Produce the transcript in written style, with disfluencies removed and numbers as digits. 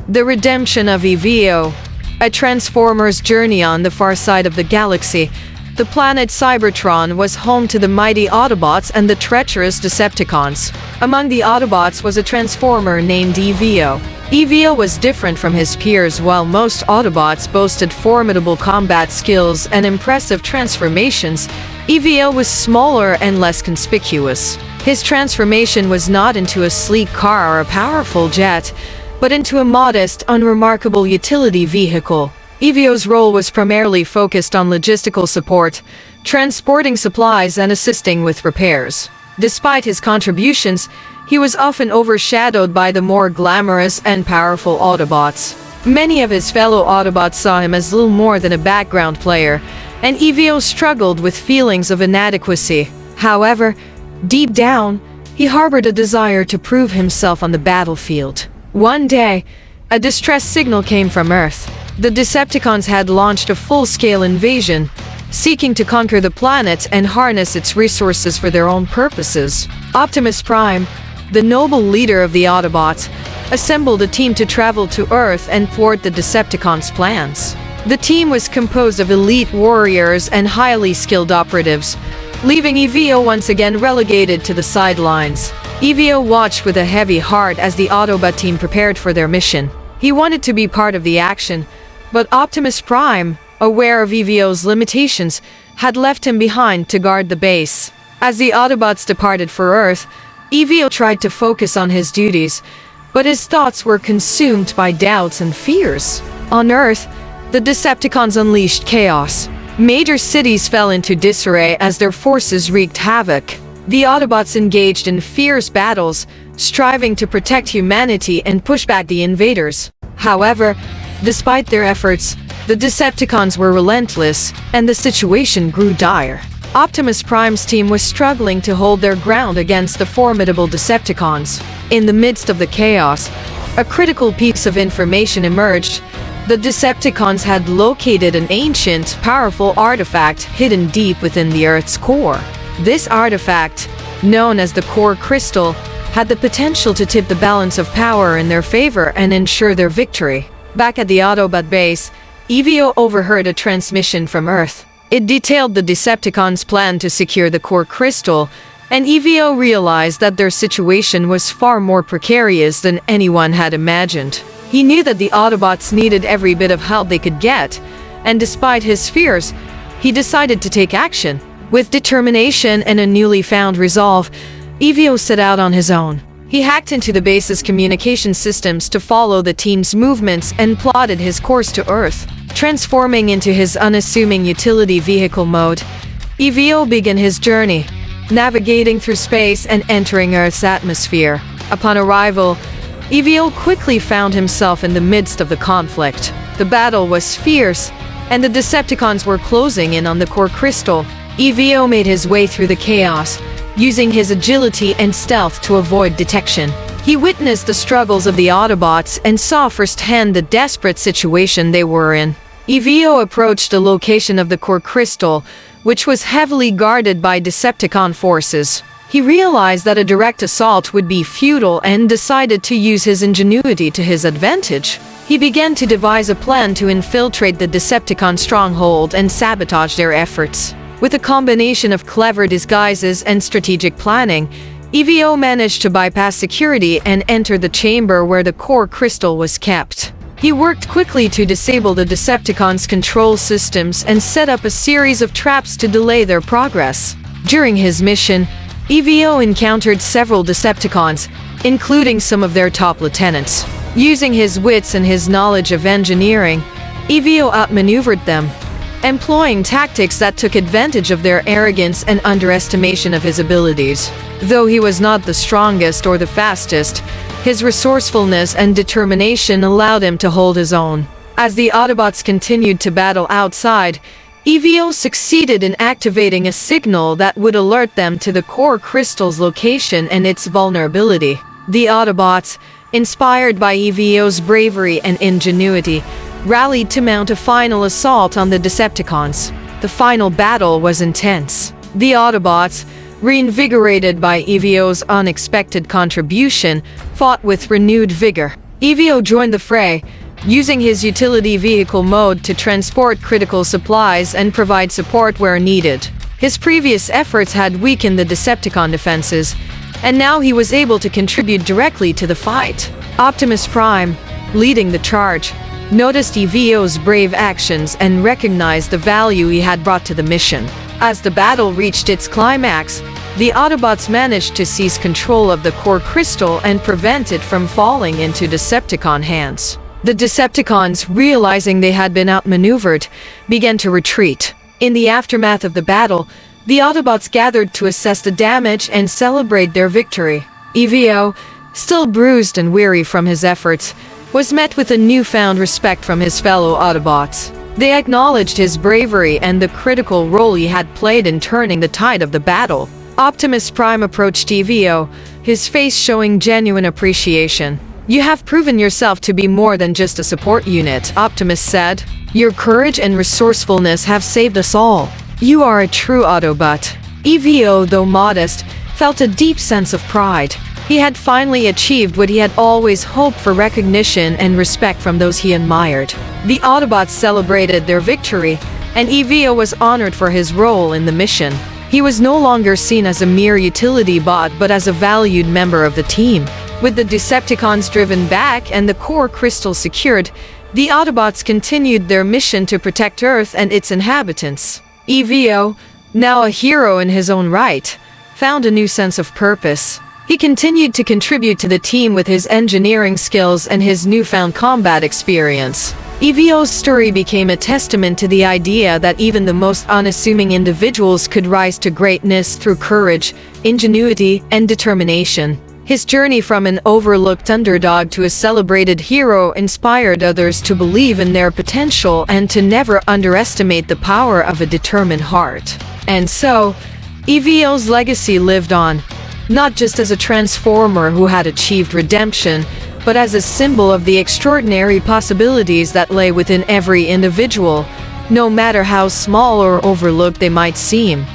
The Redemption of EVO, a Transformer's journey on the far side of the galaxy. The planet Cybertron was home to the mighty Autobots and the treacherous Decepticons. Among the Autobots was a Transformer named EVO. EVO was different from his peers. While most Autobots boasted formidable combat skills and impressive transformations, EVO was smaller and less conspicuous. His transformation was not into a sleek car or a powerful jet, but into a modest, unremarkable utility vehicle. EVO's role was primarily focused on logistical support, transporting supplies and assisting with repairs. Despite his contributions, he was often overshadowed by the more glamorous and powerful Autobots. Many of his fellow Autobots saw him as little more than a background player, and EVO struggled with feelings of inadequacy. However, deep down, he harbored a desire to prove himself on the battlefield. One day, a distress signal came from Earth. The Decepticons had launched a full-scale invasion, seeking to conquer the planet and harness its resources for their own purposes. Optimus Prime, the noble leader of the Autobots, assembled a team to travel to Earth and thwart the Decepticons' plans. The team was composed of elite warriors and highly skilled operatives, leaving EVO once again relegated to the sidelines. EVO watched with a heavy heart as the Autobot team prepared for their mission. He wanted to be part of the action, but Optimus Prime, aware of EVO's limitations, had left him behind to guard the base. As the Autobots departed for Earth, EVO tried to focus on his duties, but his thoughts were consumed by doubts and fears. On Earth, the Decepticons unleashed chaos. Major cities fell into disarray as their forces wreaked havoc. The Autobots engaged in fierce battles, striving to protect humanity and push back the invaders. However, despite their efforts, the Decepticons were relentless, and the situation grew dire. Optimus Prime's team was struggling to hold their ground against the formidable Decepticons. In the midst of the chaos, a critical piece of information emerged. The Decepticons had located an ancient, powerful artifact hidden deep within the Earth's core. This artifact, known as the Core Crystal, had the potential to tip the balance of power in their favor and ensure their victory. Back at the Autobot base, EVO overheard a transmission from Earth. It detailed the Decepticons' plan to secure the Core Crystal, and EVO realized that their situation was far more precarious than anyone had imagined. He knew that the Autobots needed every bit of help they could get, and despite his fears, he decided to take action. With determination and a newly found resolve, EVO set out on his own. He hacked into the base's communication systems to follow the team's movements and plotted his course to Earth. Transforming into his unassuming utility vehicle mode, EVO began his journey, navigating through space and entering Earth's atmosphere. Upon arrival, EVO quickly found himself in the midst of the conflict. The battle was fierce, and the Decepticons were closing in on the Core Crystal. EVO made his way through the chaos, using his agility and stealth to avoid detection. He witnessed the struggles of the Autobots and saw firsthand the desperate situation they were in. EVO approached the location of the Core Crystal, which was heavily guarded by Decepticon forces. He realized that a direct assault would be futile and decided to use his ingenuity to his advantage. He began to devise a plan to infiltrate the Decepticon stronghold and sabotage their efforts. With a combination of clever disguises and strategic planning, EVO managed to bypass security and enter the chamber where the Core Crystal was kept. He worked quickly to disable the Decepticons' control systems and set up a series of traps to delay their progress. During his mission, EVO encountered several Decepticons, including some of their top lieutenants. Using his wits and his knowledge of engineering, EVO outmaneuvered them, employing tactics that took advantage of their arrogance and underestimation of his abilities. Though he was not the strongest or the fastest, his resourcefulness and determination allowed him to hold his own. As the Autobots continued to battle outside, EVO succeeded in activating a signal that would alert them to the Core Crystal's location and its vulnerability. The Autobots, inspired by EVO's bravery and ingenuity, rallied to mount a final assault on the Decepticons. The final battle was intense. The Autobots, reinvigorated by EVO's unexpected contribution, fought with renewed vigor. EVO joined the fray, using his utility vehicle mode to transport critical supplies and provide support where needed. His previous efforts had weakened the Decepticon defenses, and now he was able to contribute directly to the fight. Optimus Prime, leading the charge, noticed EVO's brave actions and recognized the value he had brought to the mission. As the battle reached its climax, the Autobots managed to seize control of the core crystal and prevent it from falling into Decepticon hands. The Decepticons, realizing they had been outmaneuvered, began to retreat. In the aftermath of the battle, the Autobots gathered to assess the damage and celebrate their victory. EVO, still bruised and weary from his efforts, was met with a newfound respect from his fellow Autobots. They acknowledged his bravery and the critical role he had played in turning the tide of the battle. Optimus Prime approached EVO, his face showing genuine appreciation. "You have proven yourself to be more than just a support unit," Optimus said. "Your courage and resourcefulness have saved us all. You are a true Autobot." EVO, though modest, felt a deep sense of pride. He had finally achieved what he had always hoped for: recognition and respect from those he admired. The Autobots celebrated their victory, and EVO was honored for his role in the mission. He was no longer seen as a mere utility bot but as a valued member of the team. With the Decepticons driven back and the core crystal secured, the Autobots continued their mission to protect Earth and its inhabitants. EVO, now a hero in his own right, found a new sense of purpose. He continued to contribute to the team with his engineering skills and his newfound combat experience. EVO's story became a testament to the idea that even the most unassuming individuals could rise to greatness through courage, ingenuity, and determination. His journey from an overlooked underdog to a celebrated hero inspired others to believe in their potential and to never underestimate the power of a determined heart. And so, EVO's legacy lived on, not just as a transformer who had achieved redemption, but as a symbol of the extraordinary possibilities that lay within every individual, no matter how small or overlooked they might seem.